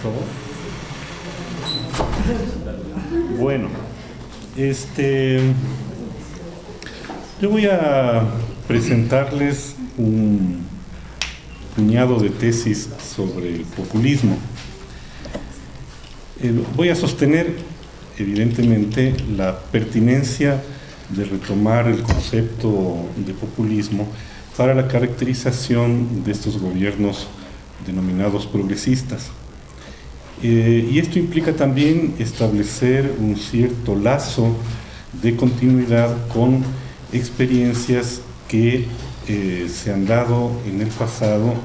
por favor. Bueno, yo voy a presentarles un puñado de tesis sobre el populismo. Voy a sostener, evidentemente, la pertinencia de retomar el concepto de populismo para la caracterización de estos gobiernos denominados progresistas. Y esto implica también establecer un cierto lazo de continuidad con experiencias que se han dado en el pasado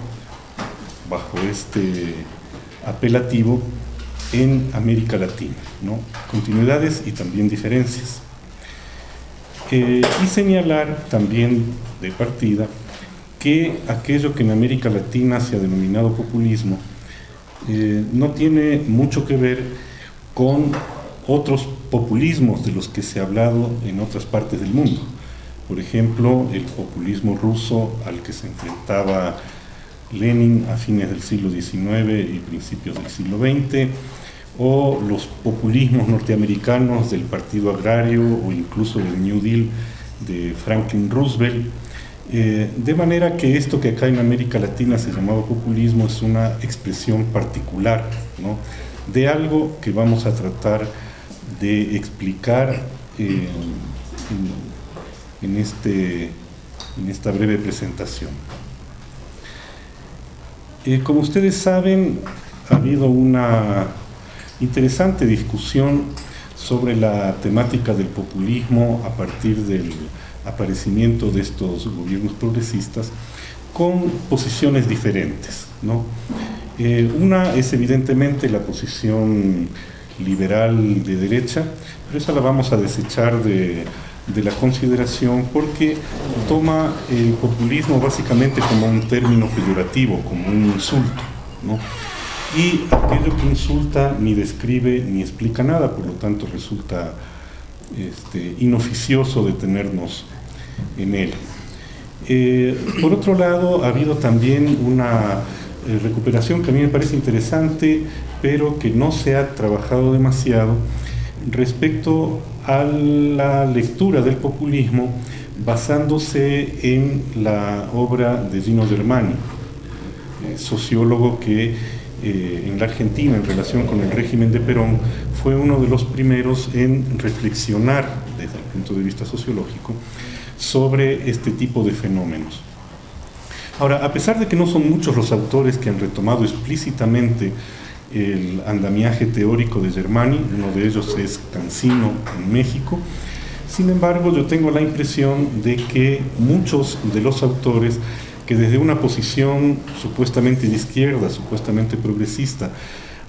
bajo este apelativo en América Latina, ¿no? Continuidades y también diferencias. Y señalar también de partida que aquello que en América Latina se ha denominado populismo no tiene mucho que ver con otros populismos de los que se ha hablado en otras partes del mundo. Por ejemplo, el populismo ruso al que se enfrentaba Lenin a fines del siglo XIX y principios del siglo XX, o los populismos norteamericanos del Partido Agrario o incluso del New Deal de Franklin Roosevelt. De manera que esto que acá en América Latina se llamaba populismo es una expresión particular, ¿no?, de algo que vamos a tratar de explicar en esta breve presentación. Como ustedes saben, ha habido una interesante discusión sobre la temática del populismo a partir del aparecimiento de estos gobiernos progresistas con posiciones diferentes, ¿no? Una es evidentemente la posición liberal de derecha, pero esa la vamos a desechar de la consideración porque toma el populismo básicamente como un término peyorativo, como un insulto, ¿no? Y aquello que insulta ni describe ni explica nada, por lo tanto resulta inoficioso detenernos en él. Por otro lado, ha habido también una recuperación que a mí me parece interesante, pero que no se ha trabajado demasiado respecto a la lectura del populismo basándose en la obra de Gino Germani, sociólogo que en la Argentina, en relación con el régimen de Perón, fue uno de los primeros en reflexionar desde el punto de vista sociológico sobre este tipo de fenómenos. Ahora, a pesar de que no son muchos los autores que han retomado explícitamente el andamiaje teórico de Germani, uno de ellos es Cancino en México, sin embargo yo tengo la impresión de que muchos de los autores que desde una posición supuestamente de izquierda, supuestamente progresista,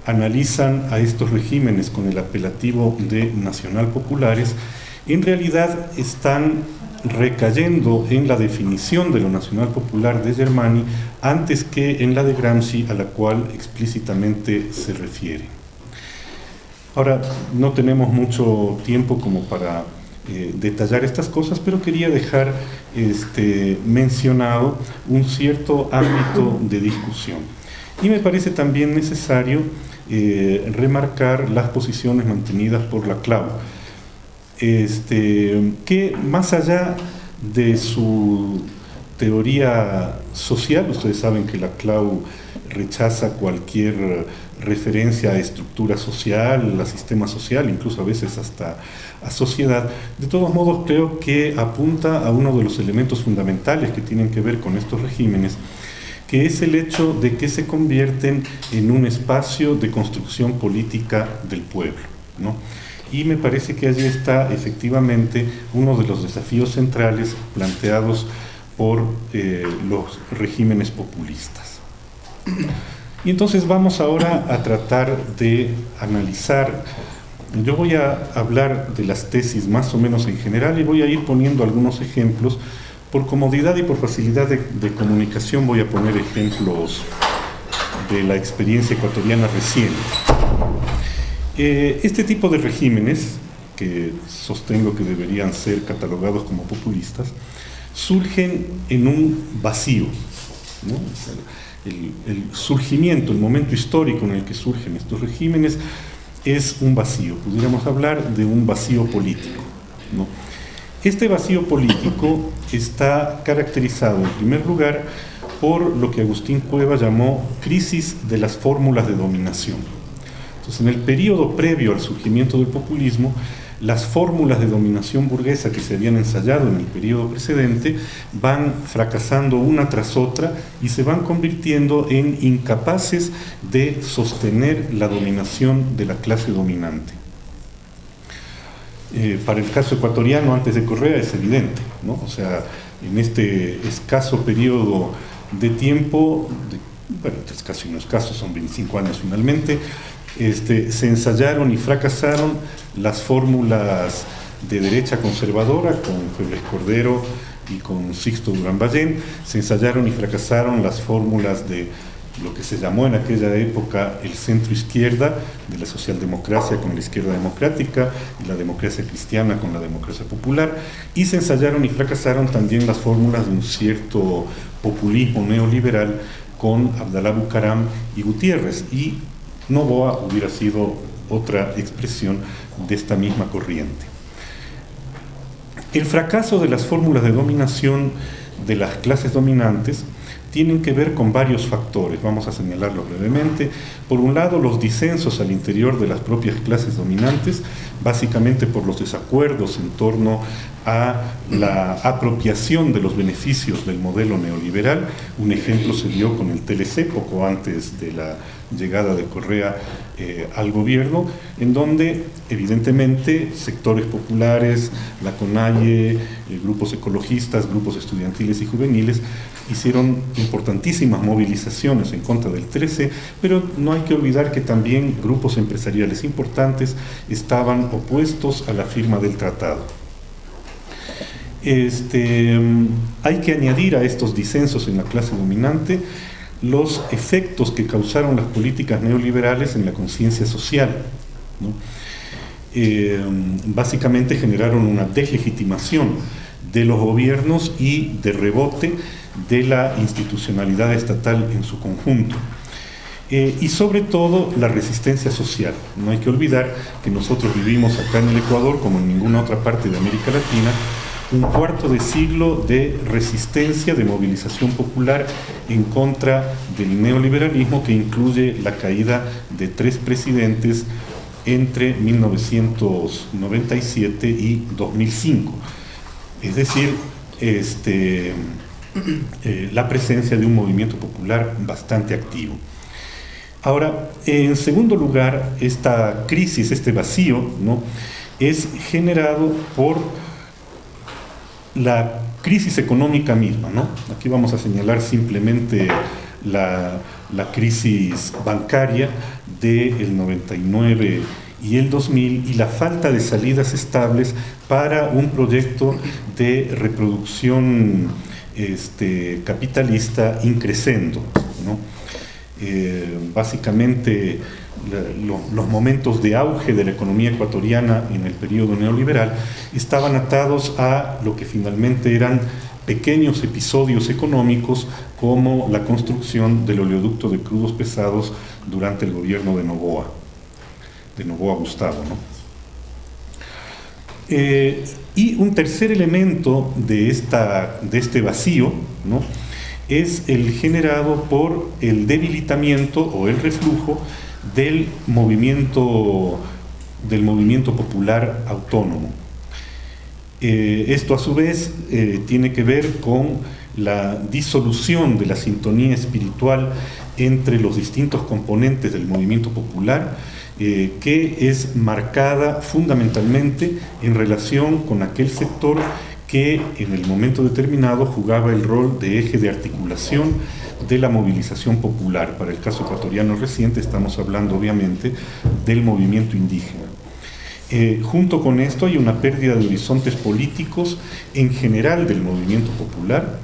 analizan a estos regímenes con el apelativo de nacional populares, en realidad están recayendo en la definición de lo nacional popular de Germani antes que en la de Gramsci, a la cual explícitamente se refiere. Ahora, no tenemos mucho tiempo como para detallar estas cosas, pero quería dejar mencionado un cierto ámbito de discusión. Y me parece también necesario remarcar las posiciones mantenidas por Laclau, que más allá de su teoría social, ustedes saben que Laclau rechaza cualquier referencia a estructura social, a sistema social, incluso a veces hasta a sociedad. De todos modos, creo que apunta a uno de los elementos fundamentales que tienen que ver con estos regímenes, que es el hecho de que se convierten en un espacio de construcción política del pueblo, ¿no? Y me parece que allí está efectivamente uno de los desafíos centrales planteados por los regímenes populistas. Y entonces vamos ahora a tratar de analizar. Yo voy a hablar de las tesis más o menos en general y voy a ir poniendo algunos ejemplos. Por comodidad y por facilidad de comunicación voy a poner ejemplos de la experiencia ecuatoriana reciente. Este tipo de regímenes, que sostengo que deberían ser catalogados como populistas, surgen en un vacío, ¿no? O sea, el surgimiento, el momento histórico en el que surgen estos regímenes es un vacío, pudiéramos hablar de un vacío político, ¿no? Este vacío político está caracterizado en primer lugar por lo que Agustín Cueva llamó crisis de las fórmulas de dominación. Entonces, en el periodo previo al surgimiento del populismo, las fórmulas de dominación burguesa que se habían ensayado en el periodo precedente van fracasando una tras otra y se van convirtiendo en incapaces de sostener la dominación de la clase dominante. Para el caso ecuatoriano, antes de Correa, es evidente, ¿no? O sea, en este escaso periodo de tiempo, bueno, escaso y no escaso, son 25 años finalmente, se ensayaron y fracasaron las fórmulas de derecha conservadora con Febres Cordero y con Sixto Durán Ballén, se ensayaron y fracasaron las fórmulas de lo que se llamó en aquella época el centro izquierda, de la socialdemocracia con la izquierda democrática, y la democracia cristiana con la democracia popular, y se ensayaron y fracasaron también las fórmulas de un cierto populismo neoliberal con Abdalá Bucaram y Gutiérrez, y Noboa hubiera sido otra expresión de esta misma corriente. El fracaso de las fórmulas de dominación de las clases dominantes tienen que ver con varios factores, vamos a señalarlos brevemente. Por un lado, los disensos al interior de las propias clases dominantes, básicamente por los desacuerdos en torno a la apropiación de los beneficios del modelo neoliberal. Un ejemplo se dio con el TLC poco antes de la llegada de Correa al gobierno, en donde evidentemente sectores populares, la CONAIE, grupos ecologistas, grupos estudiantiles y juveniles hicieron importantísimas movilizaciones en contra del TLC, pero no hay que olvidar que también grupos empresariales importantes estaban opuestos a la firma del tratado. Hay que añadir a estos disensos en la clase dominante los efectos que causaron las políticas neoliberales en la conciencia social, ¿no? Básicamente generaron una deslegitimación de los gobiernos y de rebote de la institucionalidad estatal en su conjunto. Y sobre todo la resistencia social. No hay que olvidar que nosotros vivimos acá en el Ecuador, como en ninguna otra parte de América Latina, un cuarto de siglo de resistencia, de movilización popular en contra del neoliberalismo, que incluye la caída de 3 presidentes entre 1997 y 2005. Es decir, la presencia de un movimiento popular bastante activo. Ahora, en segundo lugar, esta crisis, este vacío, ¿no?, es generado por la crisis económica misma, ¿no? Aquí vamos a señalar simplemente la crisis bancaria del 99 y el 2000 y la falta de salidas estables para un proyecto de reproducción capitalista increscendo, ¿no? Básicamente los momentos de auge de la economía ecuatoriana en el periodo neoliberal estaban atados a lo que finalmente eran pequeños episodios económicos, como la construcción del oleoducto de crudos pesados durante el gobierno de Noboa Gustavo, ¿no? Y un tercer elemento de este vacío, ¿no?, es el generado por el debilitamiento o el reflujo del movimiento popular autónomo. Esto a su vez tiene que ver con la disolución de la sintonía espiritual entre los distintos componentes del movimiento popular, que es marcada fundamentalmente en relación con aquel sector que en el momento determinado jugaba el rol de eje de articulación de la movilización popular. Para el caso ecuatoriano reciente estamos hablando obviamente del movimiento indígena. Junto con esto hay una pérdida de horizontes políticos en general del movimiento popular,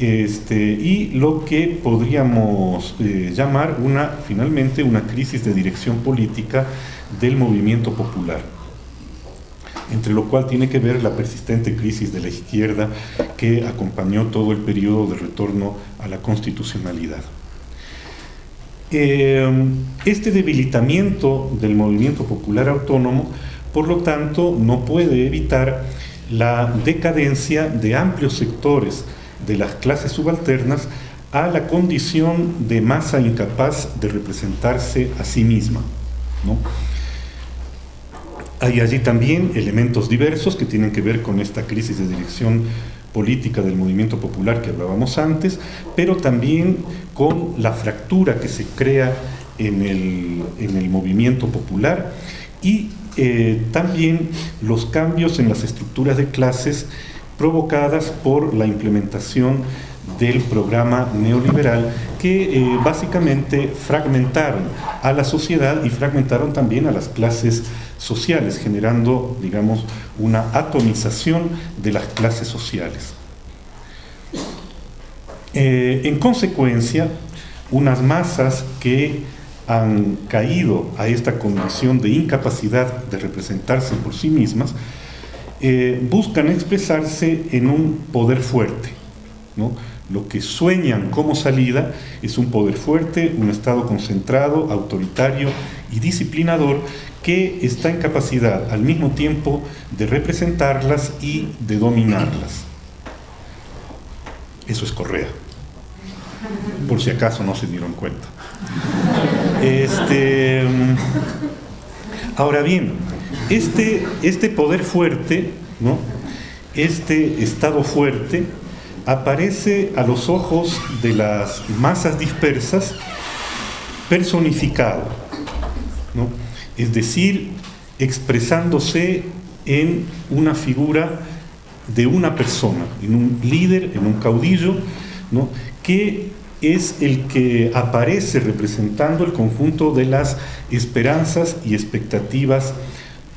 y lo que podríamos llamar finalmente una crisis de dirección política del movimiento popular. entre lo cual tiene que ver la persistente crisis de la izquierda que acompañó todo el periodo de retorno a la constitucionalidad. Este debilitamiento del movimiento popular autónomo, por lo tanto, no puede evitar la decadencia de amplios sectores de las clases subalternas a la condición de masa incapaz de representarse a sí misma, ¿no? Hay allí también elementos diversos que tienen que ver con esta crisis de dirección política del movimiento popular que hablábamos antes, pero también con la fractura que se crea en el movimiento popular y también los cambios en las estructuras de clases provocadas por la implementación del programa neoliberal que básicamente fragmentaron a la sociedad y fragmentaron también a las clases sociales, generando, digamos, una atomización de las clases sociales. En consecuencia, unas masas que han caído a esta condición de incapacidad de representarse por sí mismas, buscan expresarse en un poder fuerte, ¿no? Lo que sueñan como salida es un poder fuerte, un Estado concentrado, autoritario y disciplinador que está en capacidad al mismo tiempo de representarlas y de dominarlas. Eso es Correa, por si acaso no se dieron cuenta. Ahora bien, este poder fuerte, ¿no? Este Estado fuerte aparece a los ojos de las masas dispersas personificado, ¿no? Es decir, expresándose en una figura de una persona, en un líder, en un caudillo, ¿no? Que es el que aparece representando el conjunto de las esperanzas y expectativas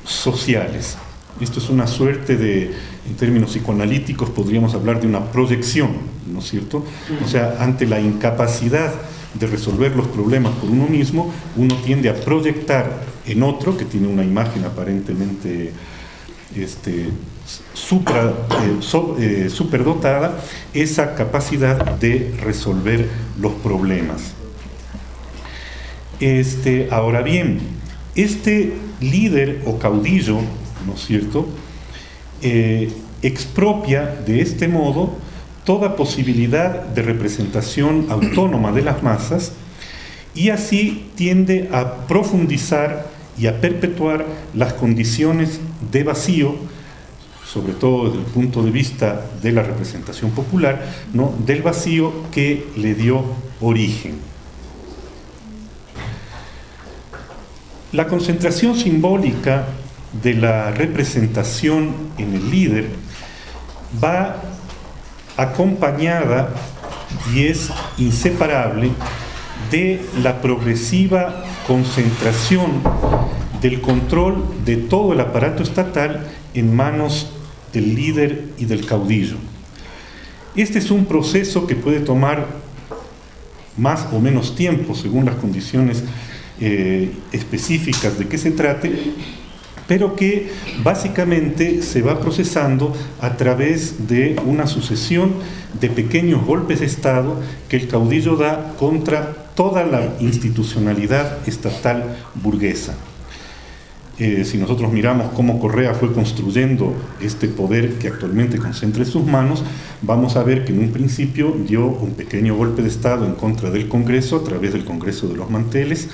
sociales. Esto es una suerte de, en términos psicoanalíticos, podríamos hablar de una proyección, ¿no es cierto? O sea, ante la incapacidad de resolver los problemas por uno mismo, uno tiende a proyectar en otro, que tiene una imagen aparentemente superdotada, esa capacidad de resolver los problemas. Ahora bien, este líder o caudillo, ¿no es cierto?, expropia de este modo toda posibilidad de representación autónoma de las masas y así tiende a profundizar y a perpetuar las condiciones de vacío, sobre todo desde el punto de vista de la representación popular, ¿no?, del vacío que le dio origen. La concentración simbólica de la representación en el líder va acompañada y es inseparable de la progresiva concentración del control de todo el aparato estatal en manos del líder y del caudillo. Este es un proceso que puede tomar más o menos tiempo según las condiciones específicas de que se trate, pero que básicamente se va procesando a través de una sucesión de pequeños golpes de Estado que el caudillo da contra toda la institucionalidad estatal burguesa. Si nosotros miramos cómo Correa fue construyendo este poder que actualmente concentra en sus manos, vamos a ver que en un principio dio un pequeño golpe de Estado en contra del Congreso a través del Congreso de los Manteles,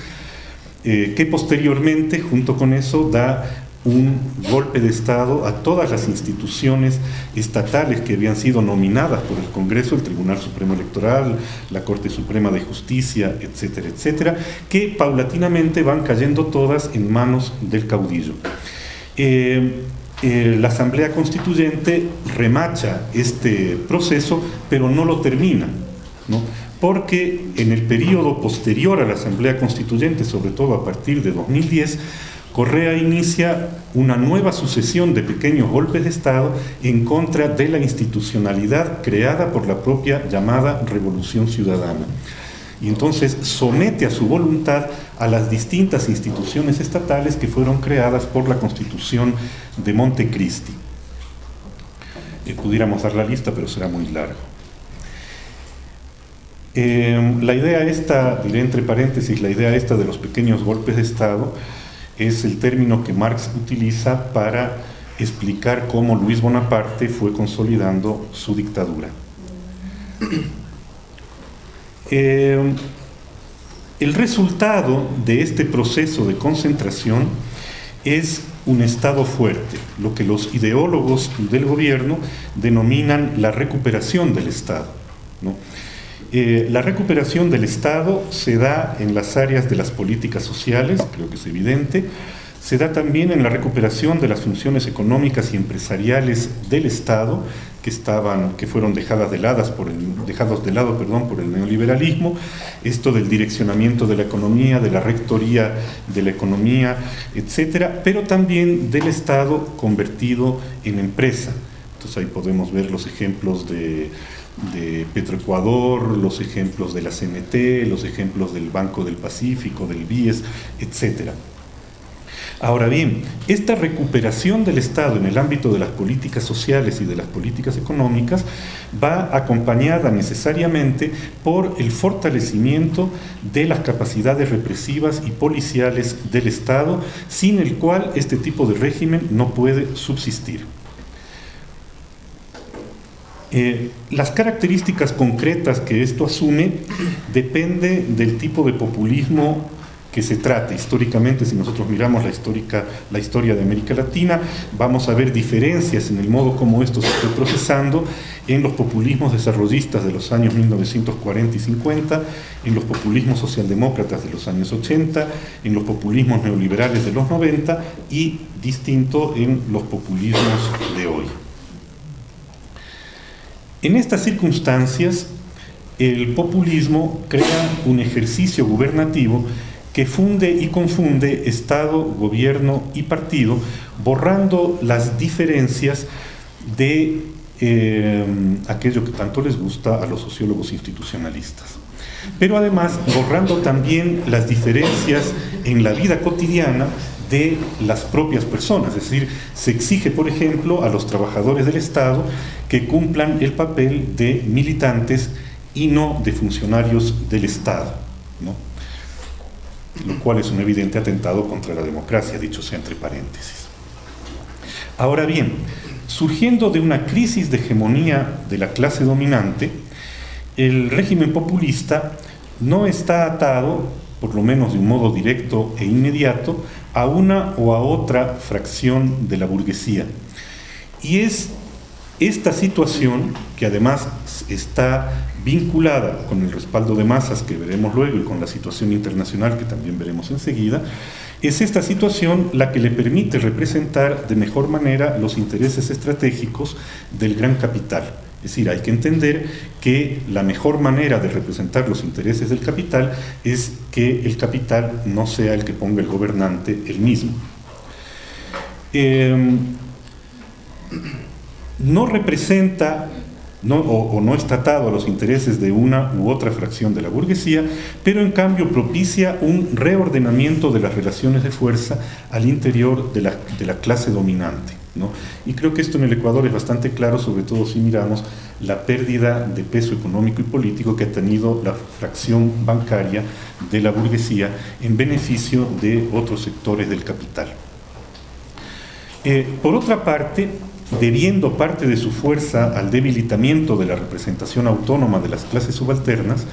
que posteriormente, junto con eso, da un golpe de Estado a todas las instituciones estatales que habían sido nominadas por el Congreso, el Tribunal Supremo Electoral, la Corte Suprema de Justicia, etcétera, etcétera, que paulatinamente van cayendo todas en manos del caudillo. La Asamblea Constituyente remacha este proceso, pero no lo termina, ¿no?, porque en el periodo posterior a la Asamblea Constituyente, sobre todo a partir de 2010, Correa inicia una nueva sucesión de pequeños golpes de Estado en contra de la institucionalidad creada por la propia llamada Revolución Ciudadana. y entonces somete a su voluntad a las distintas instituciones estatales que fueron creadas por la Constitución de Montecristi. Pudiéramos dar la lista, pero será muy largo. La idea esta, diré entre paréntesis, la idea esta de los pequeños golpes de Estado es el término que Marx utiliza para explicar cómo Luis Bonaparte fue consolidando su dictadura. El resultado de este proceso de concentración es un Estado fuerte, lo que los ideólogos del gobierno denominan la recuperación del Estado, ¿no? La recuperación del Estado se da en las áreas de las políticas sociales, creo que es evidente, se da también en la recuperación de las funciones económicas y empresariales del Estado, que fueron dejadas de lado por el neoliberalismo, esto del direccionamiento de la economía, de la rectoría de la economía, etcétera, pero también del Estado convertido en empresa. Entonces ahí podemos ver los ejemplos de Petroecuador, los ejemplos de la CNT, los ejemplos del Banco del Pacífico, del BIES, etcétera. Ahora bien, esta recuperación del Estado en el ámbito de las políticas sociales y de las políticas económicas va acompañada necesariamente por el fortalecimiento de las capacidades represivas y policiales del Estado, sin el cual este tipo de régimen no puede subsistir. Las características concretas que esto asume depende del tipo de populismo que se trate. Históricamente, si nosotros miramos la historia de América Latina, vamos a ver diferencias en el modo como esto se fue procesando en los populismos desarrollistas de los años 1940 y 50, en los populismos socialdemócratas de los años 80, en los populismos neoliberales de los 90 y distinto en los populismos de hoy. En estas circunstancias, el populismo crea un ejercicio gubernativo que funde y confunde Estado, gobierno y partido, borrando las diferencias de aquello que tanto les gusta a los sociólogos institucionalistas. Pero además borrando también las diferencias en la vida cotidiana de las propias personas, es decir, se exige, por ejemplo, a los trabajadores del Estado que cumplan el papel de militantes y no de funcionarios del Estado, ¿no? Lo cual es un evidente atentado contra la democracia, dicho sea entre paréntesis. Ahora bien, surgiendo de una crisis de hegemonía de la clase dominante, el régimen populista no está atado, por lo menos de un modo directo e inmediato, a una o a otra fracción de la burguesía. Y es esta situación, que además está vinculada con el respaldo de masas que veremos luego y con la situación internacional que también veremos enseguida, es esta situación la que le permite representar de mejor manera los intereses estratégicos del gran capital. Es decir, hay que entender que la mejor manera de representar los intereses del capital es que el capital no sea el que ponga el gobernante él mismo. No representa o no está atado a los intereses de una u otra fracción de la burguesía, pero en cambio propicia un reordenamiento de las relaciones de fuerza al interior de la clase dominante, ¿no? Y creo que esto en el Ecuador es bastante claro, sobre todo si miramos la pérdida de peso económico y político que ha tenido la fracción bancaria de la burguesía en beneficio de otros sectores del capital. Por otra parte, debiendo parte de su fuerza al debilitamiento de la representación autónoma de las clases subalternas,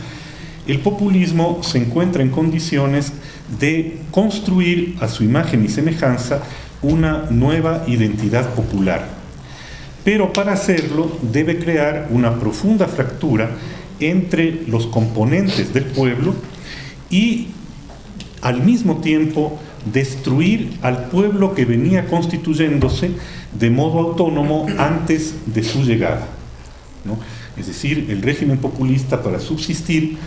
el populismo se encuentra en condiciones de construir a su imagen y semejanza una nueva identidad popular. Pero para hacerlo debe crear una profunda fractura entre los componentes del pueblo y al mismo tiempo destruir al pueblo que venía constituyéndose de modo autónomo antes de su llegada, ¿no? Es decir, el régimen populista, para subsistir,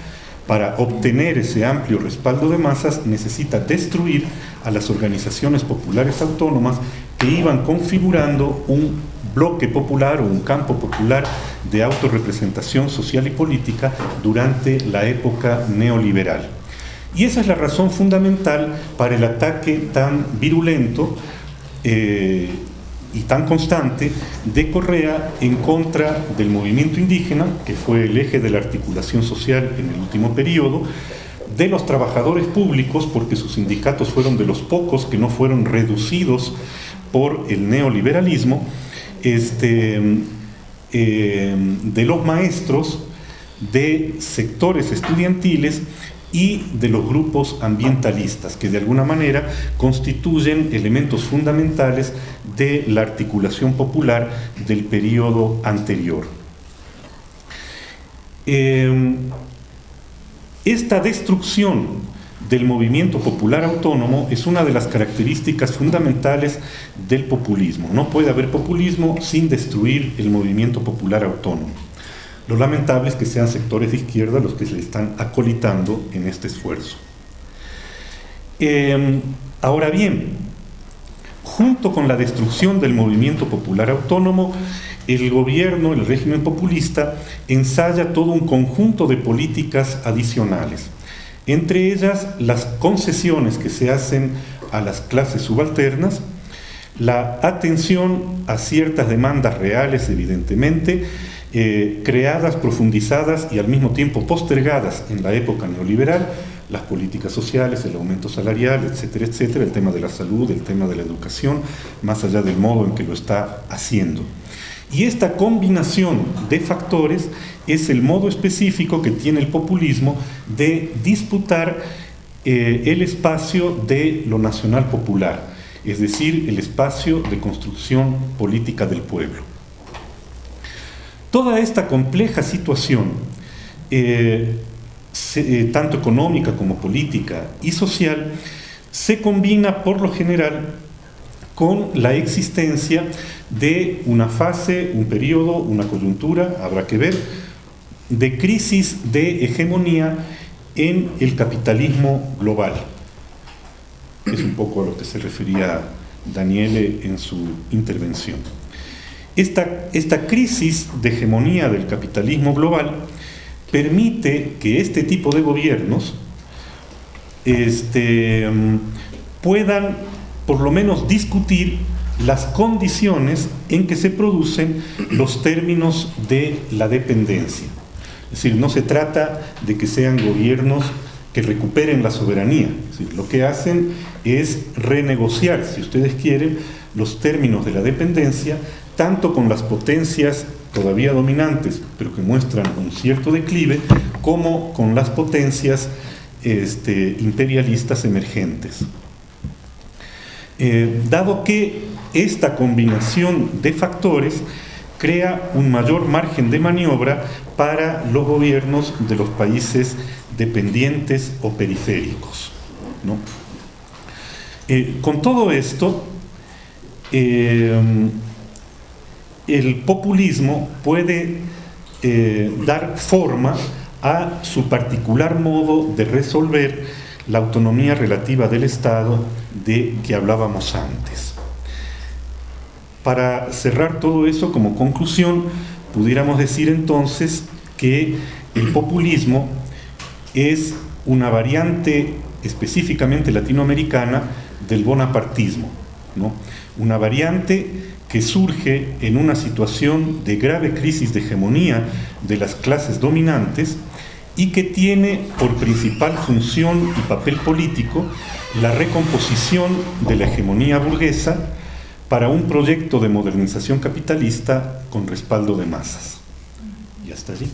para obtener ese amplio respaldo de masas necesita destruir a las organizaciones populares autónomas que iban configurando un bloque popular o un campo popular de autorrepresentación social y política durante la época neoliberal. Y esa es la razón fundamental para el ataque tan virulento y tan constante de Correa en contra del movimiento indígena, que fue el eje de la articulación social en el último periodo, de los trabajadores públicos, porque sus sindicatos fueron de los pocos que no fueron reducidos por el neoliberalismo, de los maestros, de sectores estudiantiles y de los grupos ambientalistas, que de alguna manera constituyen elementos fundamentales de la articulación popular del periodo anterior. Esta destrucción del movimiento popular autónomo es una de las características fundamentales del populismo. No puede haber populismo sin destruir el movimiento popular autónomo. Lo lamentable es que sean sectores de izquierda los que se le están acolitando en este esfuerzo. Ahora bien, junto con la destrucción del movimiento popular autónomo, el gobierno, el régimen populista, ensaya todo un conjunto de políticas adicionales. Entre ellas, las concesiones que se hacen a las clases subalternas, la atención a ciertas demandas reales, evidentemente, creadas, profundizadas y al mismo tiempo postergadas en la época neoliberal, las políticas sociales, el aumento salarial, etcétera, etcétera, el tema de la salud, el tema de la educación, más allá del modo en que lo está haciendo. Y esta combinación de factores es el modo específico que tiene el populismo de disputar el espacio de lo nacional popular, es decir, el espacio de construcción política del pueblo. Toda esta compleja situación, tanto económica como política y social, se combina por lo general con la existencia de una fase, un periodo, una coyuntura, habrá que ver, de crisis de hegemonía en el capitalismo global. Es un poco a lo que se refería Daniele en su intervención. Esta crisis de hegemonía del capitalismo global permite que este tipo de gobiernos puedan por lo menos discutir las condiciones en que se producen los términos de la dependencia. Es decir, no se trata de que sean gobiernos que recuperen la soberanía. Es decir, lo que hacen es renegociar, si ustedes quieren, los términos de la dependencia, tanto con las potencias todavía dominantes, pero que muestran un cierto declive, como con las potencias imperialistas emergentes. Dado que esta combinación de factores crea un mayor margen de maniobra para los gobiernos de los países dependientes o periféricos, ¿no? Con todo esto, el populismo puede dar forma a su particular modo de resolver la autonomía relativa del Estado de que hablábamos antes. Para cerrar todo eso, como conclusión, pudiéramos decir entonces que el populismo es una variante específicamente latinoamericana del bonapartismo, ¿no? Una variante que surge en una situación de grave crisis de hegemonía de las clases dominantes y que tiene por principal función y papel político la recomposición de la hegemonía burguesa para un proyecto de modernización capitalista con respaldo de masas. Y hasta allí.